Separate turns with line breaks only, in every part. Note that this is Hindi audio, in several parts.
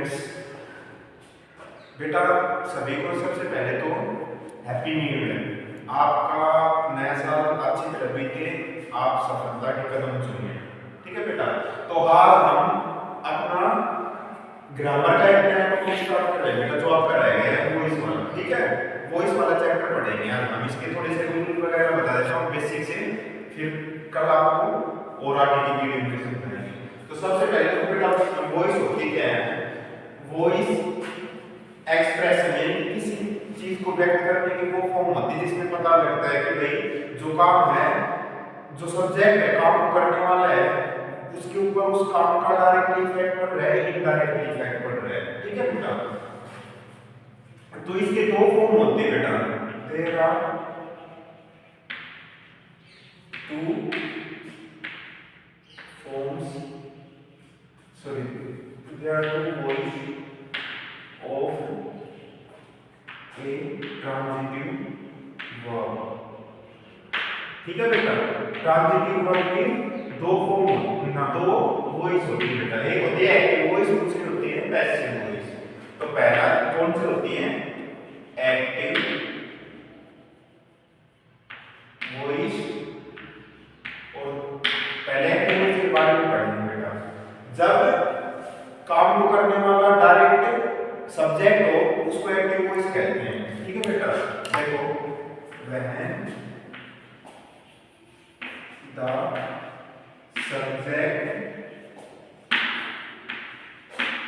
स्टूडेंट्स, बेटा सभी को सबसे पहले तो हैप्पी न्यू ईयर। आपका नया साल अच्छी तरह बीते, आप सफलता के कदम चुनिए। ठीक है बेटा, तो आज हम अपना ग्रामर का एक नया टॉपिक स्टार्ट कर रहे हैं बेटा, जो आपका रहेगा वॉइस वाला। ठीक है, वॉइस वाला चैप्टर पढ़ेंगे आज हम। इसके थोड़े से रूल वगैरह बता देता हूँ बेसिक से, फिर कल आपको और आगे की वीडियो में समझाएंगे। तो सबसे पहले तो बेटा वॉइस होती क्या है? वॉइस एक्सप्रेशन है किसी चीज को व्यक्त करने की वो फॉर्म होती है जिसमें पता लगता है कि भाई जो काम है, जो सब्जेक्ट है, काम को करने वाला है, उसके ऊपर उस काम का डायरेक्टली इफेक्ट पड़ रहा है, इनडायरेक्टली इफेक्ट पड़ रहा है। ठीक है बेटा, तो इसके दो फॉर्म होते हैं बेटा। There are two forms, sorry, there are two voice of a transitive verb। ठीक है बेटा, ट्रांजिटिव वर्ब की दो फॉर्म ना दो वॉइस होती है बेटा। एक होती है एक्टिव वॉइस, दूसरी होती है पैसिव वॉइस। तो पहला कौन सी होती है? Active voice. और पहले एक्टिव वॉइस के बारे में पढ़ेंगे बेटा। जब काम को करने वाला डायरेक्ट सब्जेक्ट हो उसको एक्टिव वॉइस कहते हैं। ठीक है बेटा, देखो, when the subject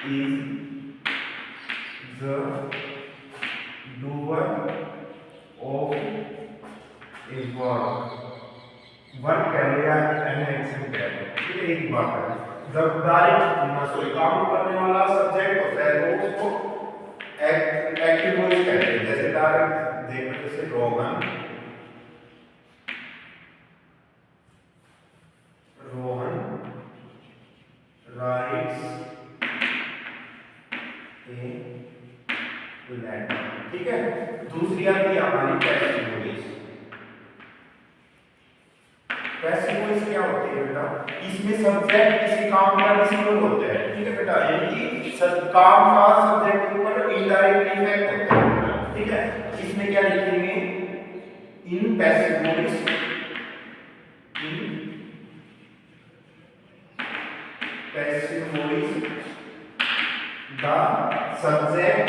is the doer of a work कह लिया, एन एक्शन कह लिया। ये एक बात है। जब डायरेक्ट सॉरी काम करने वाला सब्जेक्ट होता है तो उसको एक्टिव वॉइस कहते हैं। जैसे डायरेक्ट देखो, जैसे रोहन राइट्स ए लेटर। ठीक है, दूसरी आती है हमारी पैसिव वॉइस। पैसिव वॉइस क्या होती है बेटा? इसमें सब्जेक्ट किसी काम का रिसीवर होता है। ठीक है बेटा, यानी कि काम का सब्जेक्ट के ऊपर इनडायरेक्ट इफेक्ट होता है। ठीक है, इसमें क्या लिखेंगे? In passive voice, in passive voice the subject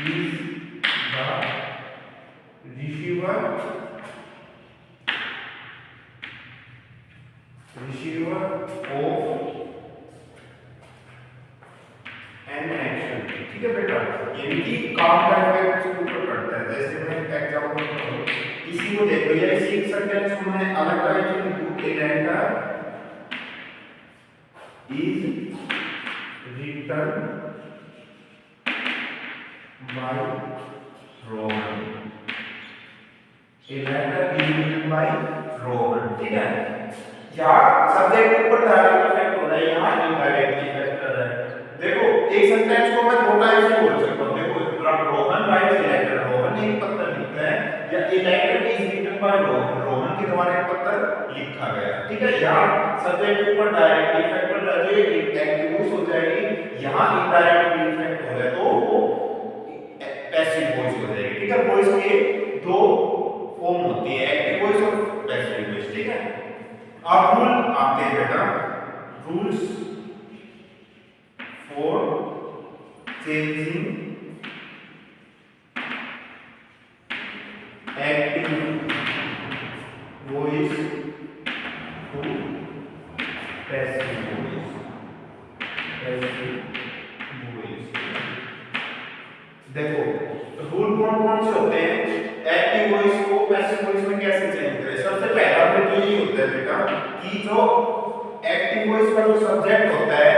is the receiver of an action. ठीक है बेटा, यानी कि काम का इफेक्ट उसके ऊपर पड़ता है। जैसे मैं एक एग्जांपल दूं, इसी को देखो, या इसी एक सेंटेंस को मैं अलग तरीके से लिखूं, a letter is written by Rohan. A letter is written by Rohan. ठीक है, यहाँ सब्जेक्ट के ऊपर डायरेक्ट इफेक्ट हो रहा है, यहाँ इनडायरेक्ट इफेक्ट कर रहा है। देखो, एक सेंटेंस को मैं दो टाइप से बोल सकता हूँ। देखो, Rohan writes a letter, Rohan ने एक पत्र लिखा है, या a letter is written by Rohan, Rohan के द्वारा एक पत्र लिखा गया। ठीक है, यहाँ सब्जेक्ट के ऊपर डायरेक्ट इफेक्ट पड़ रहा है, एक एक्टिव वॉइस हो जाएगी। यहाँ इनडायरेक्ट इफेक्ट हो रहा है तो वो पैसिव वॉइस हो जाएगी। ठीक है, वॉइस के दो फॉर्म होती है, एक्टिव वॉइस और पैसिव वॉइस। ठीक है, अब रूल आते हैं बेटा, rules for changing active voice to passive voice. देखो, रूल कौन कौन से होते हैं? एक्टिव वॉइस को पैसिव वॉइस में कैसे चेंज करें? सबसे पहला रूल तो यही होता है बेटा कि जो एक्टिव वॉइस का जो सब्जेक्ट होता है,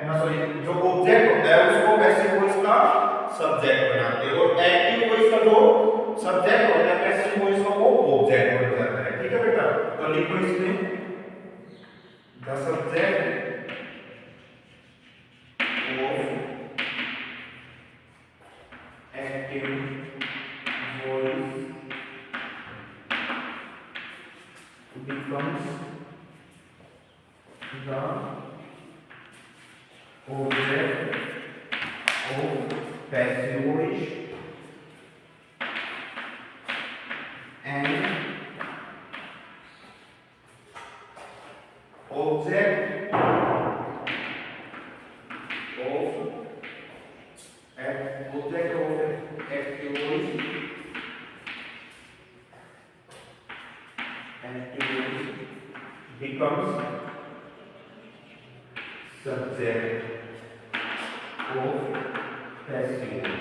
ना सॉरी, जो ऑब्जेक्ट होता है उसको पैसिव वॉइस का सब्जेक्ट बनाते हैं, और एक्टिव वॉइस का जो सब्जेक्ट होता है पैसिव वॉइस का वो ऑब्जेक्ट बन जाता है। ठीक है बेटा, तो लिखो इसमें the subject of active voice becomes the object of passive voice and object of active voice becomes subject of passive voice.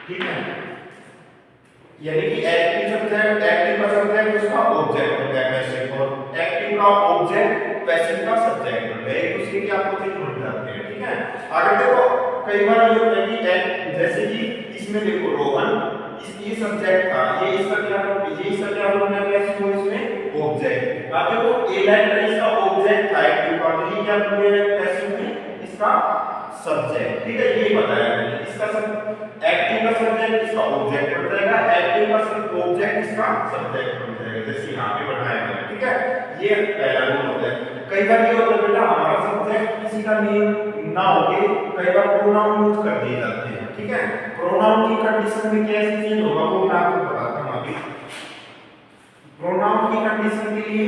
ठीक है, यानी कि एक्टिव का सब्जेक्ट उसका ऑब्जेक्ट होता है पैसिव, और एक्टिव का ऑब्जेक्ट पैसिव का सब्जेक्ट होता है, एक दूसरे की आपस में जुड़ जाते हैं। ठीक है, अगर देखो कई बार ये होता है कि जैसे कि इसमें देखो रोहन ये सब्जेक्ट था, ये इसका क्या रोल है पैसिव वॉइस में ऑब्जेक्ट। अब देखो इलेक्ट्रिक इसका ऑब्जेक्ट था एक्टिव का, तो ये क्या बन गया पैसिव में इसका सब्जेक्ट। ठीक है, ये बताया मैंने, इसका एक्टिव का सब्जेक्ट इसका ऑब्जेक्ट बन जाएगा, एक्टिव का ऑब्जेक्ट इसका सब्जेक्ट बन जाएगा, जैसे यहां पे बनाया है। ठीक है, ये पहला रूल होता है। कई बार ये होता है बेटा हमारा सब्जेक्ट किसी का नेम ना होके कई बार प्रोनाउन यूज कर दिए जाते हैं। ठीक है, प्रोनाउन की कंडीशन में कैसे चेंज होगा वो मैं आपको बताता हूं। अभी प्रोनाउन की कंडीशन के लिए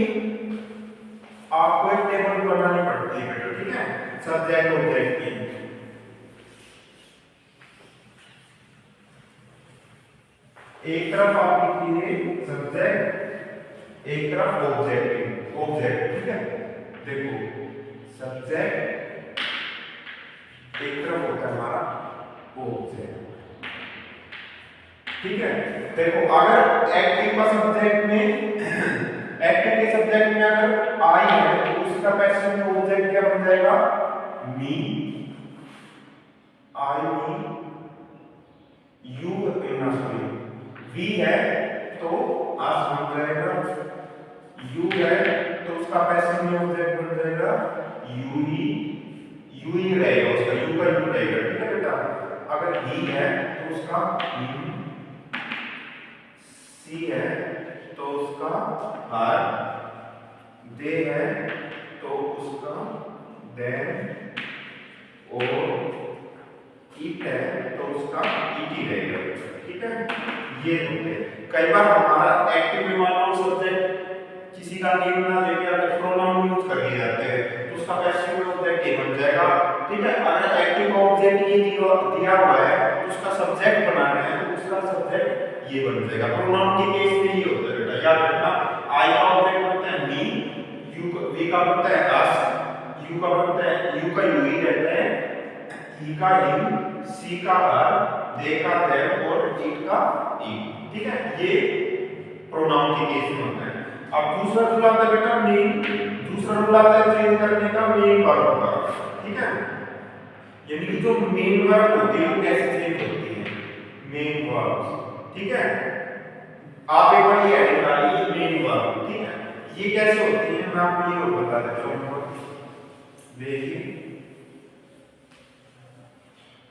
आपको एक टेबल बनानी पड़ती है बेटा। ठीक है, सब्जेक्ट ऑब्जेक्ट की एक तरफ आप लिखिए सब्जेक्ट, एक तरफ ऑब्जेक्ट। ठीक है, देखो सब्जेक्ट एक तरफ होता है हमारा ऑब्जेक्ट। ठीक है, देखो अगर एक्टिव के सब्जेक्ट में अगर आई है तो उसका पैसिव ऑब्जेक्ट क्या बन जाएगा मी, आई मी, यू वी है तो आस बन जाएगा, यू है तो उसका पैसिव ऑब्जेक्ट बन जाएगा यू ही रहेगा, उसका यू का यू रहेगा। ठीक है बेटा, अगर ही है तो उसका हिम, सी है तो उसका हर, दे है तो उसका देन, और इट है तो उसका इटी रहेगा। ठीक है, ये होते हैं। कई बार हमारा एक्टिव में मान लो सब्जेक्ट किसी का नेम ना देके अगर प्रोनाउन यूज कर दिए जाते हैं तो उसका पैसिव ऑब्जेक्ट ये बन जाएगा। ठीक है, अगर एक्टिव का ऑब्जेक्ट ये दिया हुआ है तो उसका सब्जेक्ट बनाना है तो उसका सब्जेक्ट ये बन जाएगा। प्रोनाउन के केस में ये होता है बेटा, याद रखना। आई का ऑब्जेक्ट बनता है मी, वी का बनता है अस, यू का बनता है यू का यू ही रहता है, ई का हिम, सी का हर, दे का देम, और इट का इट। ठीक है, ये प्रोनाउन के केस में होता है। अब दूसरा रूल आता है बेटा मेन, दूसरा रूल आता है चेंज करने का मेन वर्ब का। ठीक है, यानी कि जो मेन वर्ब होती है वो कैसे चेंज होती है, मेन वर्ब। ठीक है, आप एक बार ये ऐड करिए मेन वर्ब। ठीक है, ये कैसे होती है मैं आपको ये बता देता हूं। देखिए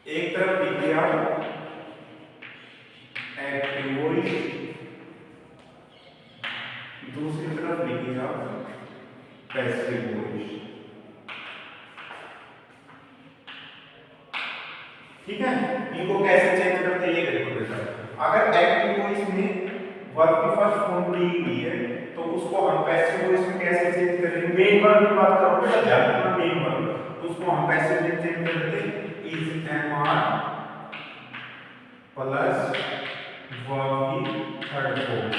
एक तरफ लिखिए आप एक्टिव वॉइस, दूसरी तरफ लिखिए आप पैसिव वॉइस। ठीक है, इनको कैसे चेंज करते हैं ये देखो बेटा। अगर एक्टिव वॉइस में वर्ब की फर्स्ट फॉर्म दी हुई है तो उसको हम पैसिव वॉइस में कैसे चेंज करेंगे, मेन वर्ब की बात करोगे तो ध्यान रखना मेन वर्ब, तो उसको हम पैसिव में चेंज करते हैं is am are plus verb की थर्ड फॉर्म।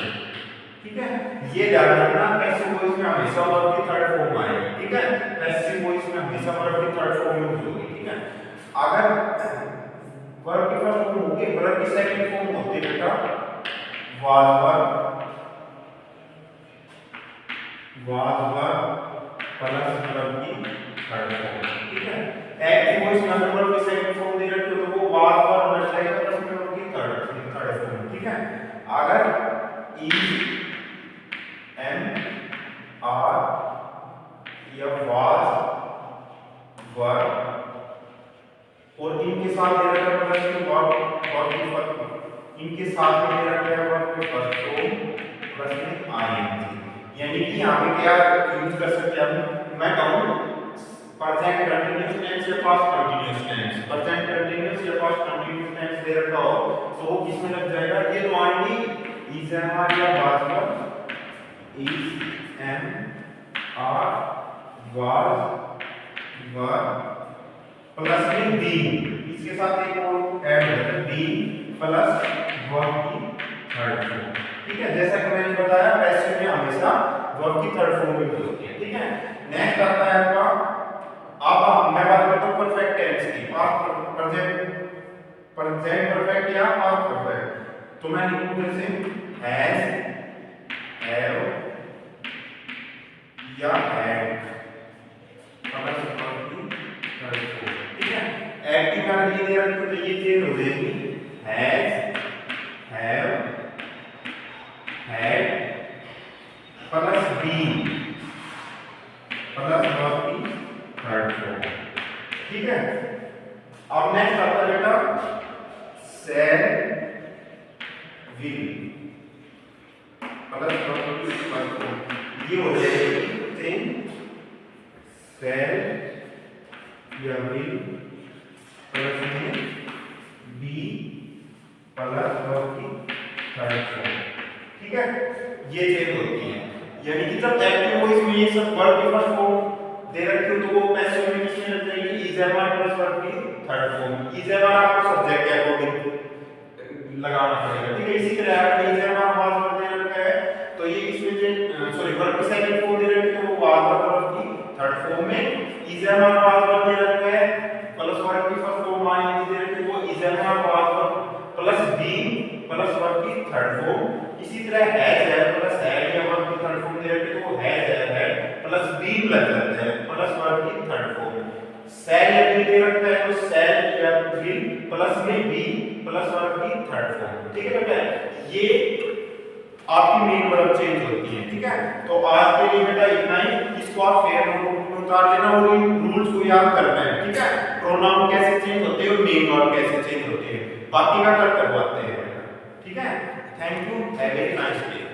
ठीक है, ये ध्यान रखना पैसिव वॉइस में हमेशा वर्ब की थर्ड फॉर्म आएगी। ठीक है, पैसिव वॉइस में हमेशा वर्ब की थर्ड फॉर्म यूज होगी। ठीक है, अगर वर्ब की फर्स्ट फॉर्म होगी, वर्ब की सेकंड फॉर्म होती है बेटा वाज वर्ब प्लस वर्ब की थर्ड फॉर्म। ठीक है, एक्टिव वॉइस में अगर वर्ब की सेकंड फॉर्म दे रखी हो तो वो वाज वर्ब बन जाएगा प्लस वर्ब की थर्ड फॉर्म। ठीक है, अगर इज एम आर या वाज वर्ब और इनके साथ दे रखा है प्लस वर्ब की फर्स्ट, इनके साथ में दे रखा है वर्ब की फर्स्ट फॉर्म प्लस में आईएनजी, यानी कि यहाँ पे क्या यूज कर सकते हैं हम, मैं कहूँ प्रेजेंट कंटीन्यूअस टेंस या past continuous tense, present continuous या पास्ट कंटीन्यूअस टेंस दे रखा हो तो वो किसमें लग जाएगा, ये तो आएंगी इज एम आर या was verb, is am are was verb plus में बीइंग, इसके साथ एक और ऐड होता है बीइंग प्लस वर्ब की थर्ड फॉर्म। ठीक है, जैसा कि मैंने बताया पैसिव में हमेशा वर्ब की थर्ड फॉर्म में होती है। ठीक है, नेक्स्ट आता है आपका, अब मैं बात करता हूं परफेक्ट टेंस की, पास्ट प्रेजेंट परफेक्ट या पास्ट परफेक्ट। तो मैं लिखूं जैसे हैज, हैव या हैड, ठीक है। एक्टिव का ये दे रखो तो ये चेंज हो जाएगी has, have, had plus been plus verb की थर्ड फॉर्म। ठीक है, अब नेक्स्ट आता है बेटा शैल, विल प्लस वर्ब की थर्ड फॉर्म, ये हो जाएगी थिंक, शैल या विल प्लस में बी प्लस वर्ब की थर्ड फॉर्म। ठीक है, ये चेंज होती है, यानी कि जब एक्टिव हो इसमें ये सब वर्ब की फर्स्ट फॉर्म दे रखी हो तो वो पैसिव में किसमें लग जाएगी, is am are plus verb की third form. Is am are आपको सब्जेक्ट के अकॉर्डिंग लगाना पड़ेगा। ठीक है, इसी तरह अगर is am are was verb दे रखा है तो ये इसमें सॉरी वर्ब की सेकंड फॉर्म दे रखी है तो वो वाज वर्ब की थर्ड फॉर्म में, is am are was verb दे रखा है प्लस वर्ब की फर्स्ट फॉर्म आई दे रखी है वो is am are was verb plus being plus verb की थर्ड फॉर्म। इसी तरह हैज है प्लस हैड या वर्ब की थर्ड फॉर्म दे रखी है तो वो हैज है प्लस बीइंग लग जाता है प्लस वर्ब की थर्ड फॉर्म। शैल या विल दे रखा है तो शैल या विल प्लस में बी प्लस वर्ब की थर्ड फॉर्म। ठीक है बेटा, ये आपकी मेन वर्ब चेंज होती है। ठीक है, तो आज के लिए बेटा इतना ही, इसको आप फेयर नोट में उतार लेना और इन रूल्स को याद करना है। ठीक है, प्रोनाउन कैसे चेंज होते हैं और मेन वर्ब कैसे चेंज होते हैं, बाकी का कल करवाते हैं। ठीक है, thank you, have a nice day.